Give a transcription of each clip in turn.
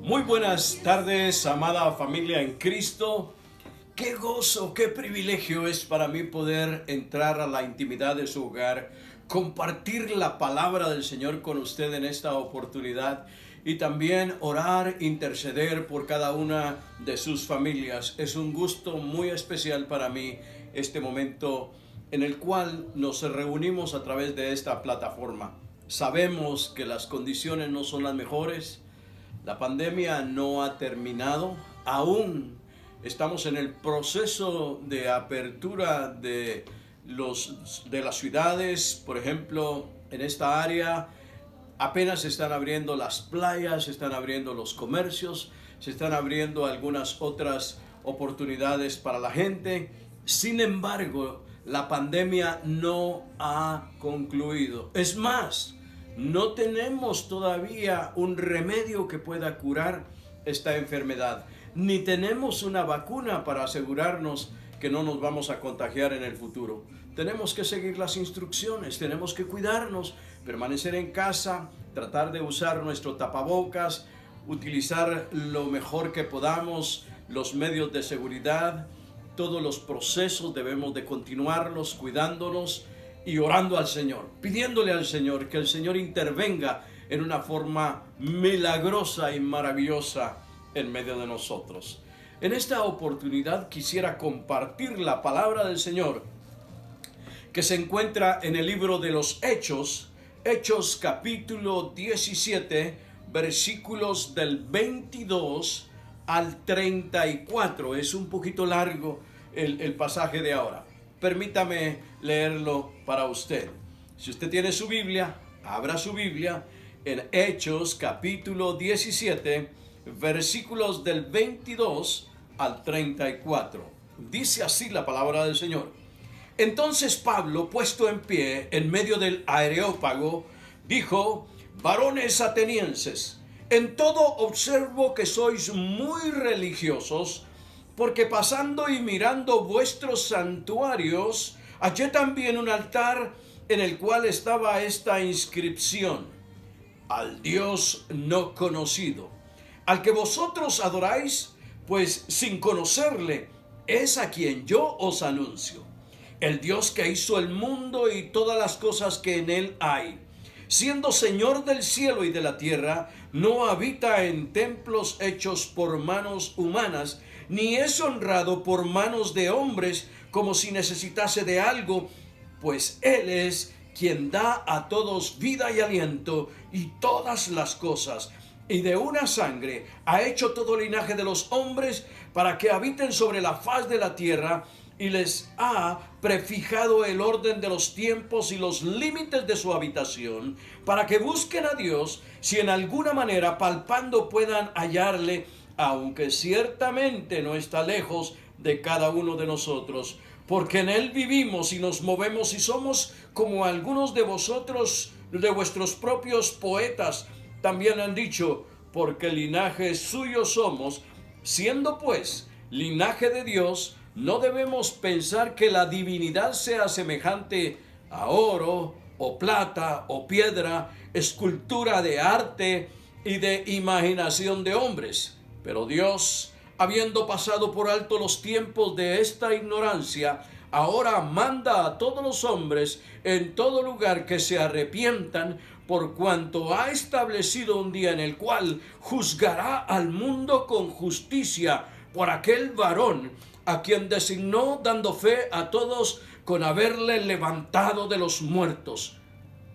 Muy buenas tardes, amada familia en Cristo. Qué gozo, qué privilegio es para mí poder entrar a la intimidad de su hogar, compartir la palabra del Señor con usted en esta oportunidad y también orar, interceder por cada una de sus familias. Es un gusto muy especial para mí este momento en el cual nos reunimos a través de esta plataforma. Sabemos que las condiciones no son las mejores. La pandemia no ha terminado, aún estamos en el proceso de apertura de las ciudades. Por ejemplo, en esta área apenas se están abriendo las playas, se están abriendo los comercios, se están abriendo algunas otras oportunidades para la gente. Sin embargo, la pandemia no ha concluido. Es más, no tenemos todavía un remedio que pueda curar esta enfermedad, ni tenemos una vacuna para asegurarnos que no nos vamos a contagiar en el futuro. Tenemos que seguir las instrucciones, tenemos que cuidarnos, permanecer en casa, tratar de usar nuestro tapabocas, utilizar lo mejor que podamos los medios de seguridad. Todos los procesos debemos de continuarlos cuidándonos y orando al Señor, pidiéndole al Señor que el Señor intervenga en una forma milagrosa y maravillosa en medio de nosotros. En esta oportunidad quisiera compartir la palabra del Señor que se encuentra en el libro de los Hechos, Hechos capítulo 17, versículos del 22 al 34. Es un poquito largo el pasaje de ahora. Permítame leerlo para usted. Si usted tiene su Biblia, abra su Biblia en Hechos capítulo 17, versículos del 22 al 34. Dice así la palabra del Señor. Entonces Pablo, puesto en pie en medio del Areópago, dijo: varones atenienses, en todo observo que sois muy religiosos, porque pasando y mirando vuestros santuarios, hallé también un altar en el cual estaba esta inscripción: al Dios no conocido, al que vosotros adoráis, pues sin conocerle, es a quien yo os anuncio. El Dios que hizo el mundo y todas las cosas que en él hay, siendo Señor del cielo y de la tierra, no habita en templos hechos por manos humanas, ni es honrado por manos de hombres como si necesitase de algo, pues Él es quien da a todos vida y aliento y todas las cosas. Y de una sangre ha hecho todo linaje de los hombres para que habiten sobre la faz de la tierra, y les ha prefijado el orden de los tiempos y los límites de su habitación, para que busquen a Dios, si en alguna manera palpando puedan hallarle, aunque ciertamente no está lejos de cada uno de nosotros, porque en él vivimos y nos movemos y somos como algunos de vosotros, de vuestros propios poetas, también han dicho, porque linaje suyo somos. Siendo pues linaje de Dios, no debemos pensar que la divinidad sea semejante a oro, o plata, o piedra, escultura de arte y de imaginación de hombres. Pero Dios, habiendo pasado por alto los tiempos de esta ignorancia, ahora manda a todos los hombres en todo lugar que se arrepientan, por cuanto ha establecido un día en el cual juzgará al mundo con justicia por aquel varón a quien designó, dando fe a todos con haberle levantado de los muertos.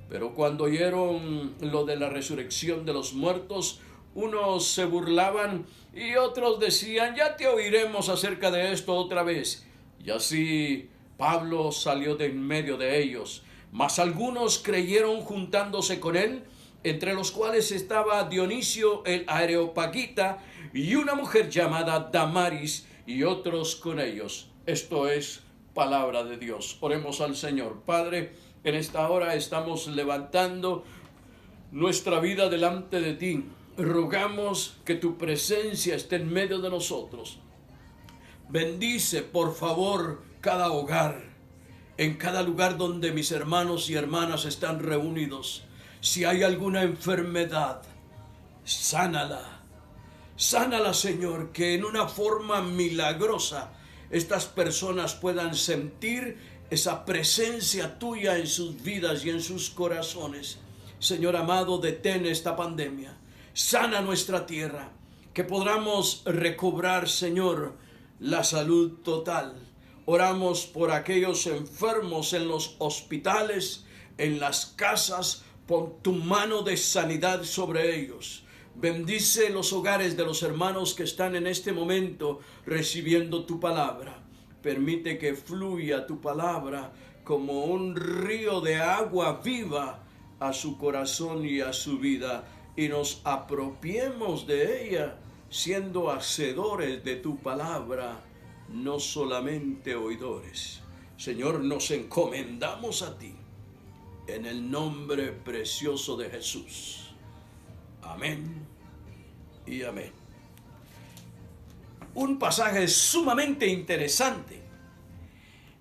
Pero cuando oyeron lo de la resurrección de los muertos, unos se burlaban y otros decían: ya te oiremos acerca de esto otra vez. Y así Pablo salió de en medio de ellos. Mas algunos creyeron juntándose con él, entre los cuales estaba Dionisio el Areopagita y una mujer llamada Damaris, y otros con ellos. Esto es palabra de Dios. Oremos al Señor. Padre, en esta hora estamos levantando nuestra vida delante de ti. Rogamos que tu presencia esté en medio de nosotros. Bendice, por favor, cada hogar, en cada lugar donde mis hermanos y hermanas están reunidos. Si hay alguna enfermedad, sánala. Sánala, Señor, que en una forma milagrosa estas personas puedan sentir esa presencia tuya en sus vidas y en sus corazones. Señor amado, detén esta pandemia. Sana nuestra tierra, que podamos recobrar, Señor, la salud total. Oramos por aquellos enfermos en los hospitales, en las casas. Pon tu mano de sanidad sobre ellos. Bendice los hogares de los hermanos que están en este momento recibiendo tu palabra. Permite que fluya tu palabra como un río de agua viva a su corazón y a su vida, y nos apropiemos de ella, siendo hacedores de tu palabra, no solamente oidores. Señor, nos encomendamos a ti, en el nombre precioso de Jesús. Amén y amén. Un pasaje sumamente interesante.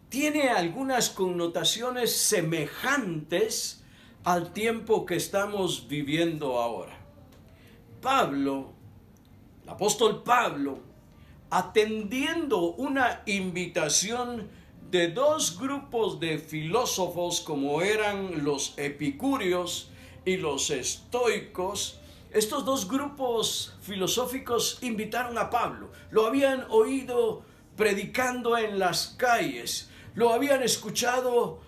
Tiene algunas connotaciones semejantes al tiempo que estamos viviendo ahora. Pablo, el apóstol Pablo, atendiendo una invitación de dos grupos de filósofos como eran los epicúreos y los estoicos. Estos dos grupos filosóficos invitaron a Pablo. Lo habían oído predicando en las calles. Lo habían escuchado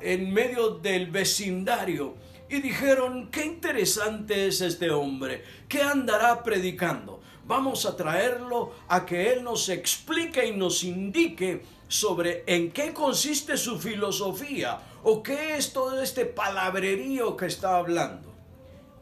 en medio del vecindario. Y dijeron, qué interesante es este hombre. ¿Qué andará predicando? Vamos a traerlo a que él nos explique y nos indique sobre en qué consiste su filosofía o qué es todo este palabrerío que está hablando.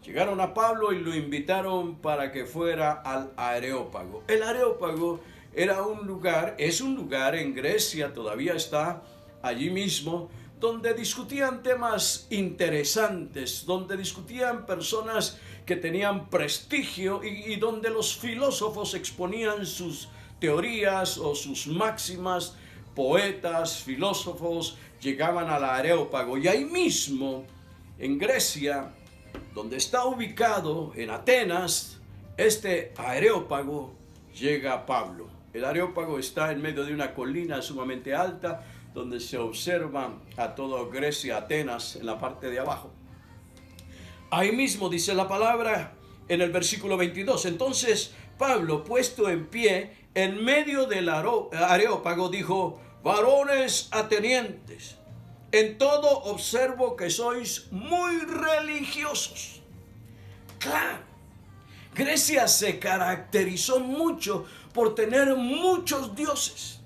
Llegaron a Pablo y lo invitaron para que fuera al Areópago. El Areópago era un lugar, es un lugar en Grecia, todavía está allí mismo, donde discutían temas interesantes, donde discutían personas que tenían prestigio y donde los filósofos exponían sus teorías o sus máximas. Poetas, filósofos llegaban al Areópago, y ahí mismo, en Grecia, donde está ubicado, en Atenas, este Areópago, llega Pablo. El Areópago está en medio de una colina sumamente alta, donde se observa a toda Grecia, Atenas, en la parte de abajo. Ahí mismo dice la palabra en el versículo 22. Entonces Pablo, puesto en pie en medio del Areópago, dijo: varones atenienses, en todo observo que sois muy religiosos. Claro, Grecia se caracterizó mucho por tener muchos dioses.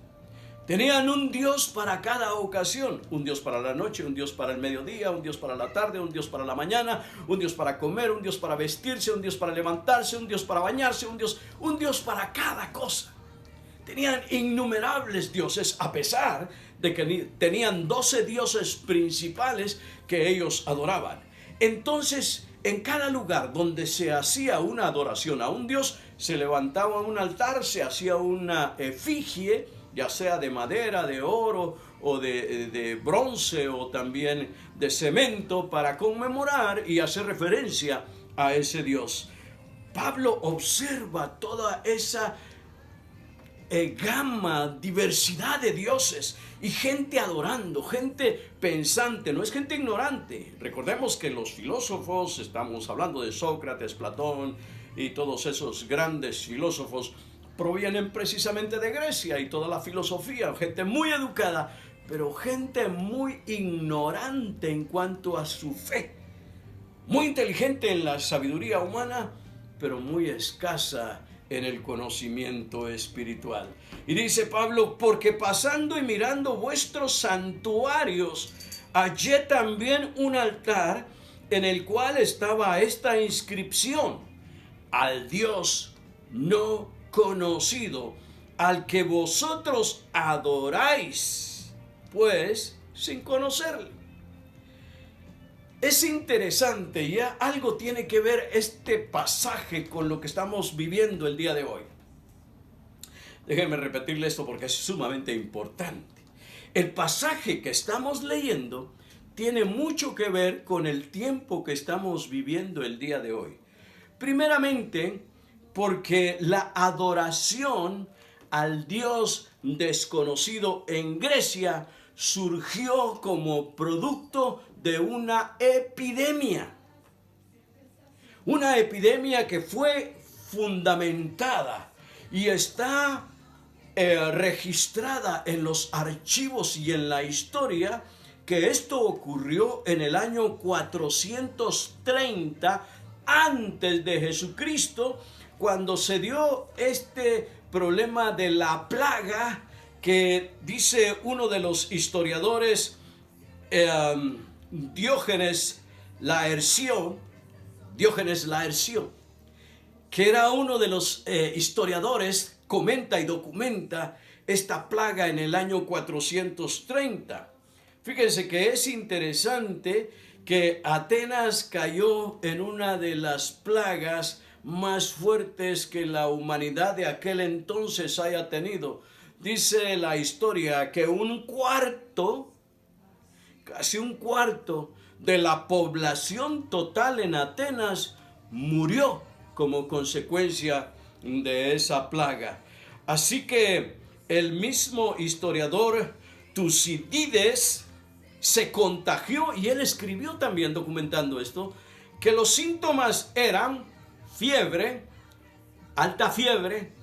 Tenían un Dios para cada ocasión, un Dios para la noche, un Dios para el mediodía, un Dios para la tarde, un Dios para la mañana, un Dios para comer, un Dios para vestirse, un Dios para levantarse, un Dios para bañarse, un Dios para cada cosa. Tenían innumerables dioses, a pesar de que tenían 12 dioses principales que ellos adoraban. Entonces, en cada lugar donde se hacía una adoración a un dios, se levantaba un altar, se hacía una efigie, ya sea de madera, de oro o de bronce o también de cemento, para conmemorar y hacer referencia a ese Dios. Pablo observa toda esa gama, diversidad de dioses y gente adorando, gente pensante, no es gente ignorante. Recordemos que los filósofos, estamos hablando de Sócrates, Platón y todos esos grandes filósofos, provienen precisamente de Grecia, y toda la filosofía, gente muy educada, pero gente muy ignorante en cuanto a su fe, muy inteligente en la sabiduría humana, pero muy escasa en el conocimiento espiritual. Y dice Pablo: porque pasando y mirando vuestros santuarios, hallé también un altar en el cual estaba esta inscripción: al Dios no conocido, al que vosotros adoráis, pues sin conocerle. Es interesante, ya algo tiene que ver este pasaje con lo que estamos viviendo el día de hoy. Déjenme repetirle esto porque es sumamente importante. El pasaje que estamos leyendo tiene mucho que ver con el tiempo que estamos viviendo el día de hoy. Primeramente, porque la adoración al Dios desconocido en Grecia surgió como producto de una epidemia. Una epidemia que fue fundamentada y está registrada en los archivos y en la historia, que esto ocurrió en el año 430 antes de Jesucristo, cuando se dio este problema de la plaga que dice uno de los historiadores, Diógenes Laercio, que era uno de los historiadores, comenta y documenta esta plaga en el año 430. Fíjense que es interesante que Atenas cayó en una de las plagas más fuertes que la humanidad de aquel entonces haya tenido. Dice la historia que casi un cuarto de la población total en Atenas murió como consecuencia de esa plaga. Así que el mismo historiador Tucídides se contagió, y él escribió también documentando esto, que los síntomas eran fiebre, alta fiebre,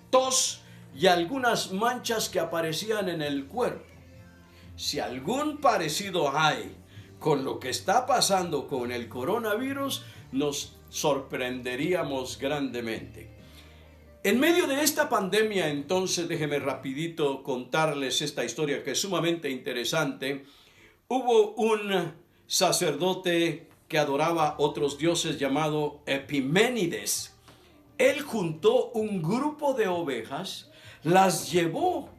tos y algunas manchas que aparecían en el cuerpo. Si algún parecido hay con lo que está pasando con el coronavirus, nos sorprenderíamos grandemente. En medio de esta pandemia, entonces, déjeme rapidito contarles esta historia que es sumamente interesante. Hubo un sacerdote que adoraba otros dioses llamado Epiménides. Él juntó un grupo de ovejas, las llevó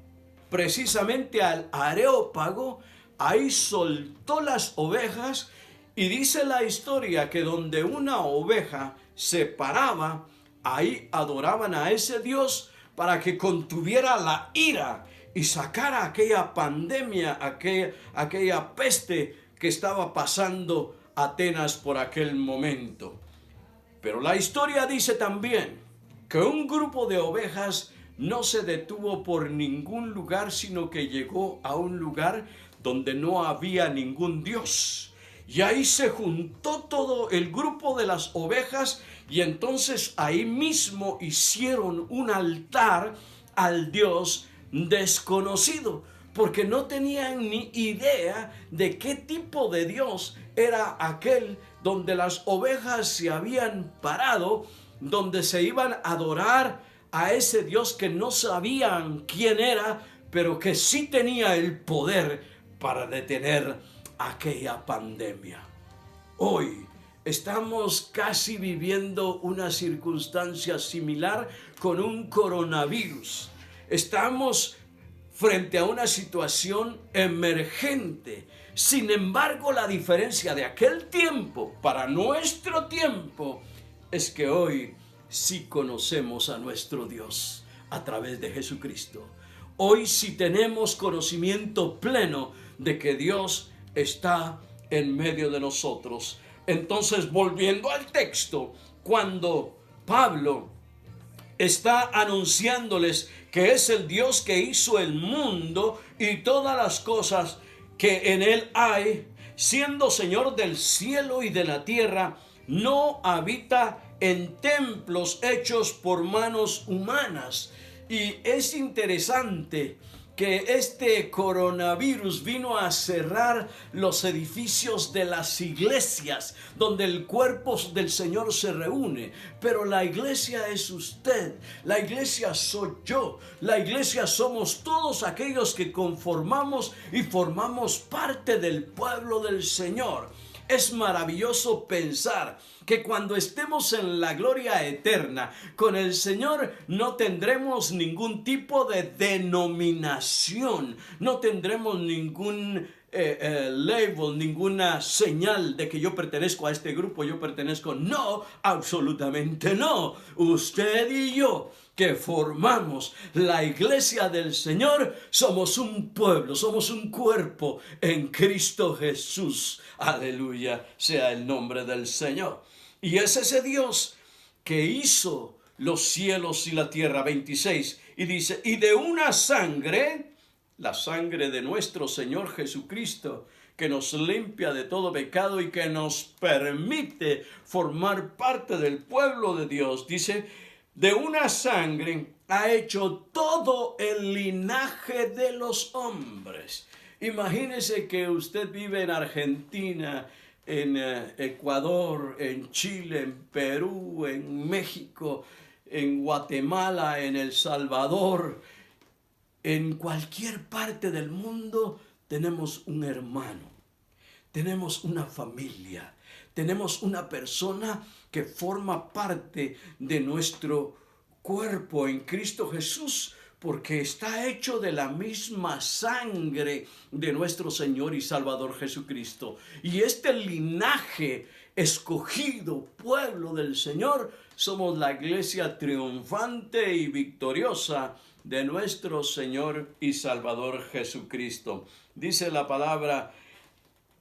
precisamente al Areópago, ahí soltó las ovejas, y dice la historia que donde una oveja se paraba, ahí adoraban a ese Dios para que contuviera la ira y sacara aquella pandemia, aquella peste que estaba pasando Atenas por aquel momento. Pero la historia dice también que un grupo de ovejas no se detuvo por ningún lugar, sino que llegó a un lugar donde no había ningún Dios. Y ahí se juntó todo el grupo de las ovejas, y entonces ahí mismo hicieron un altar al Dios desconocido, porque no tenían ni idea de qué tipo de Dios era aquel donde las ovejas se habían parado, donde se iban a adorar a ese Dios que no sabían quién era, pero que sí tenía el poder para detener aquella pandemia. Hoy estamos casi viviendo una circunstancia similar con un coronavirus. Estamos frente a una situación emergente. Sin embargo, la diferencia de aquel tiempo para nuestro tiempo es que hoy sí conocemos a nuestro Dios a través de Jesucristo. Hoy sí tenemos conocimiento pleno de que Dios está en medio de nosotros. Entonces, volviendo al texto, cuando Pablo está anunciándoles que es el Dios que hizo el mundo y todas las cosas que en él hay, siendo Señor del cielo y de la tierra, no habita en templos hechos por manos humanas. Y es interesante que este coronavirus vino a cerrar los edificios de las iglesias donde el cuerpo del Señor se reúne. Pero la iglesia es usted, la iglesia soy yo, la iglesia somos todos aquellos que conformamos y formamos parte del pueblo del Señor. Es maravilloso pensar que cuando estemos en la gloria eterna con el Señor no tendremos ningún tipo de denominación, no tendremos ningún label, ninguna señal de que yo pertenezco a este grupo, yo pertenezco. No, absolutamente no. Usted y yo, que formamos la iglesia del Señor, somos un pueblo, somos un cuerpo en Cristo Jesús. Aleluya sea el nombre del Señor. Y es ese Dios que hizo los cielos y la tierra. 26. Y dice, y de una sangre, la sangre de nuestro Señor Jesucristo, que nos limpia de todo pecado y que nos permite formar parte del pueblo de Dios. Dice, de una sangre ha hecho todo el linaje de los hombres. Imagínese que usted vive en Argentina, en Ecuador, en Chile, en Perú, en México, en Guatemala, en El Salvador. En cualquier parte del mundo tenemos un hermano, tenemos una familia, tenemos una persona que forma parte de nuestro cuerpo en Cristo Jesús, porque está hecho de la misma sangre de nuestro Señor y Salvador Jesucristo. Y este linaje escogido, pueblo del Señor, somos la iglesia triunfante y victoriosa de nuestro Señor y Salvador Jesucristo. Dice la palabra,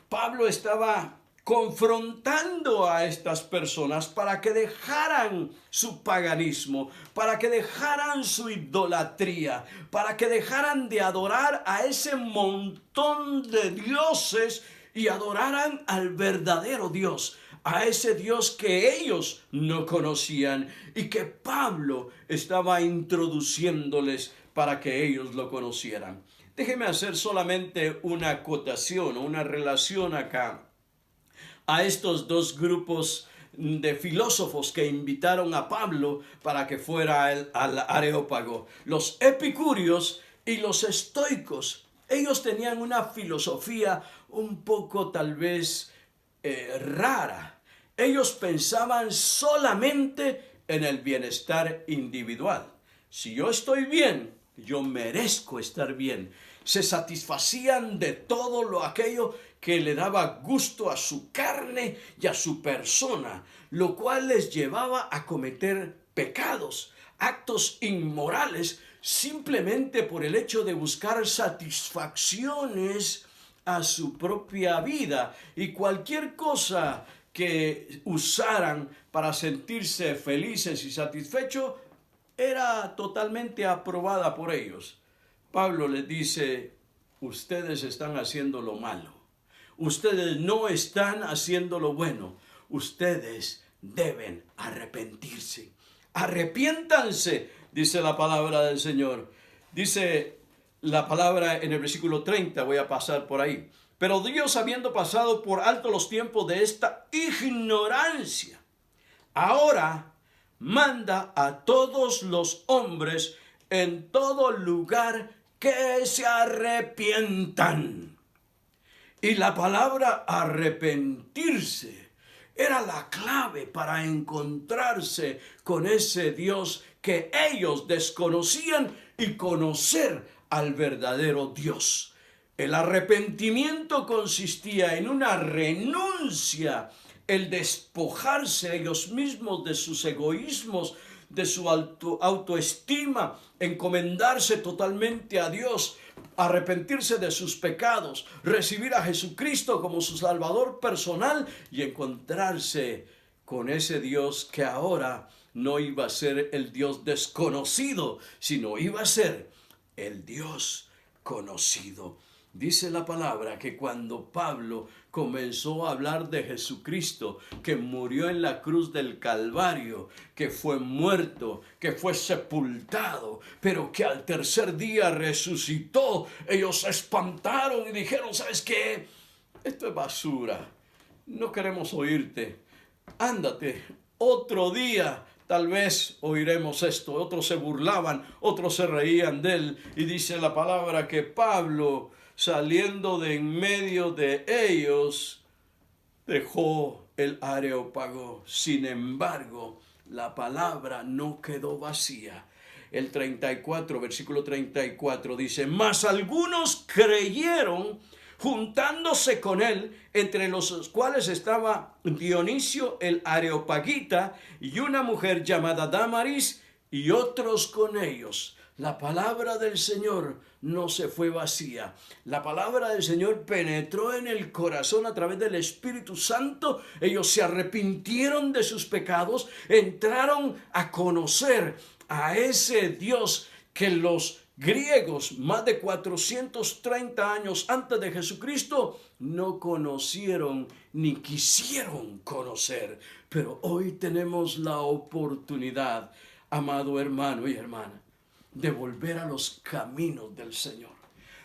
Pablo estaba confrontando a estas personas para que dejaran su paganismo, para que dejaran su idolatría, para que dejaran de adorar a ese montón de dioses y adoraran al verdadero Dios, a ese Dios que ellos no conocían y que Pablo estaba introduciéndoles para que ellos lo conocieran. Déjeme hacer solamente una acotación, una relación acá a estos dos grupos de filósofos que invitaron a Pablo para que fuera al Areópago. Los epicúreos y los estoicos. Ellos tenían una filosofía un poco tal vez rara. Ellos pensaban solamente en el bienestar individual. Si yo estoy bien, yo merezco estar bien. Se satisfacían de todo aquello que le daba gusto a su carne y a su persona, lo cual les llevaba a cometer pecados, actos inmorales, simplemente por el hecho de buscar satisfacciones a su propia vida, y cualquier cosa que usaran para sentirse felices y satisfechos era totalmente aprobada por ellos. Pablo les dice, ustedes están haciendo lo malo, ustedes no están haciendo lo bueno, ustedes deben arrepentirse. Arrepiéntanse, dice la palabra del Señor. Dice la palabra en el versículo 30, voy a pasar por ahí. Pero Dios, habiendo pasado por alto los tiempos de esta ignorancia, ahora manda a todos los hombres en todo lugar que se arrepientan. Y la palabra arrepentirse era la clave para encontrarse con ese Dios que ellos desconocían y conocer al verdadero Dios. El arrepentimiento consistía en una renuncia, el despojarse ellos mismos de sus egoísmos, de su autoestima, encomendarse totalmente a Dios, arrepentirse de sus pecados, recibir a Jesucristo como su Salvador personal y encontrarse con ese Dios que ahora no iba a ser el Dios desconocido, sino iba a ser el Dios conocido. Dice la palabra que cuando Pablo comenzó a hablar de Jesucristo, que murió en la cruz del Calvario, que fue muerto, que fue sepultado, pero que al tercer día resucitó, ellos se espantaron y dijeron, ¿sabes qué? Esto es basura, no queremos oírte, ándate, otro día tal vez oiremos esto. Otros se burlaban, otros se reían de él, y dice la palabra que Pablo, saliendo de en medio de ellos, dejó el Areópago. Sin embargo, la palabra no quedó vacía. El 34, versículo 34 dice, mas algunos creyeron juntándose con él, entre los cuales estaba Dionisio el Areopagita y una mujer llamada Damaris, y otros con ellos. La palabra del Señor no se fue vacía. La palabra del Señor penetró en el corazón a través del Espíritu Santo. Ellos se arrepintieron de sus pecados, entraron a conocer a ese Dios que los griegos, más de 430 años antes de Jesucristo, no conocieron ni quisieron conocer. Pero hoy tenemos la oportunidad, amado hermano y hermana, de volver a los caminos del Señor,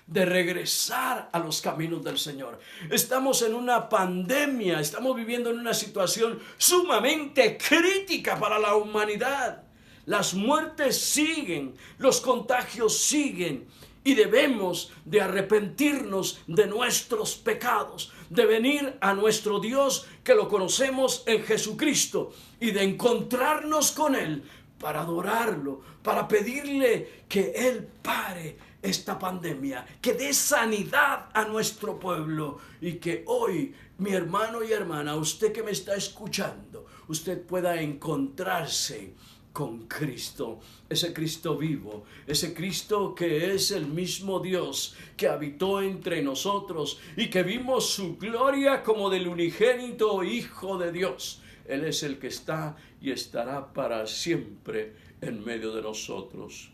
de regresar a los caminos del Señor. Estamos en una pandemia, estamos viviendo en una situación sumamente crítica para la humanidad. Las muertes siguen, los contagios siguen y debemos de arrepentirnos de nuestros pecados, de venir a nuestro Dios que lo conocemos en Jesucristo y de encontrarnos con Él para adorarlo, para pedirle que Él pare esta pandemia, que dé sanidad a nuestro pueblo y que hoy, mi hermano y hermana, usted que me está escuchando, usted pueda encontrarse con Cristo, ese Cristo vivo, ese Cristo que es el mismo Dios que habitó entre nosotros y que vimos su gloria como del unigénito Hijo de Dios. Él es el que está y estará para siempre en medio de nosotros.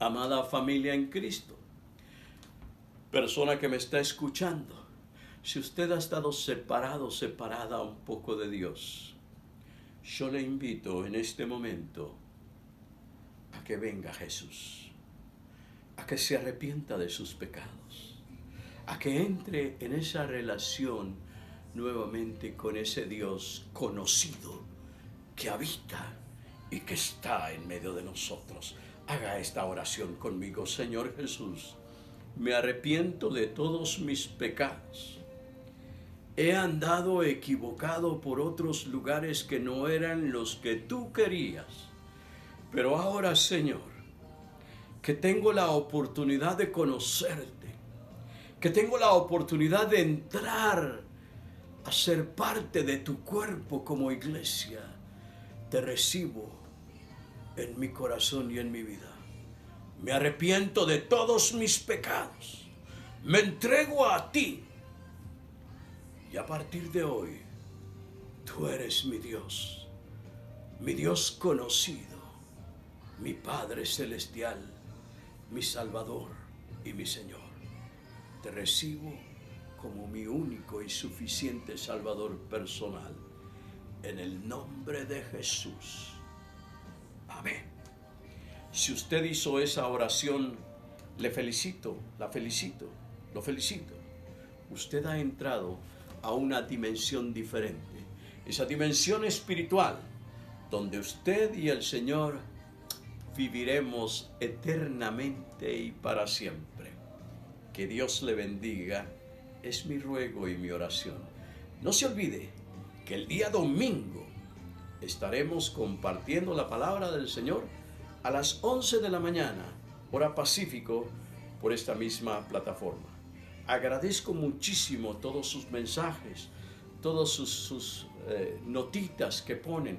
Amada familia en Cristo, persona que me está escuchando, si usted ha estado separada un poco de Dios, yo le invito en este momento a que venga Jesús, a que se arrepienta de sus pecados, a que entre en esa relación nuevamente con ese Dios conocido que habita y que está en medio de nosotros. Haga esta oración conmigo. Señor Jesús, me arrepiento de todos mis pecados. He andado equivocado por otros lugares que no eran los que tú querías. Pero ahora, Señor, que tengo la oportunidad de conocerte, que tengo la oportunidad de entrar a ser parte de tu cuerpo como iglesia, te recibo en mi corazón y en mi vida. Me arrepiento de todos mis pecados. Me entrego a ti. Y a partir de hoy, tú eres mi Dios conocido, mi Padre Celestial, mi Salvador y mi Señor. Te recibo como mi único y suficiente Salvador personal. En el nombre de Jesús. Amén. Si usted hizo esa oración, le felicito, la felicito, lo felicito. Usted ha entrado a una dimensión diferente. Esa dimensión espiritual, donde usted y el Señor viviremos eternamente y para siempre. Que Dios le bendiga. Es mi ruego y mi oración. No se olvide que el día domingo estaremos compartiendo la palabra del Señor a las 11 de la mañana, hora Pacífico, por esta misma plataforma. Agradezco muchísimo todos sus mensajes, todas sus notitas que ponen,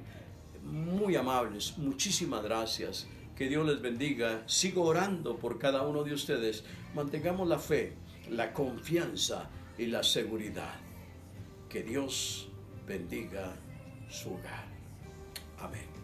muy amables. Muchísimas gracias. Que Dios les bendiga. Sigo orando por cada uno de ustedes. Mantengamos la fe, la confianza y la seguridad. Que Dios bendiga su hogar. Amén.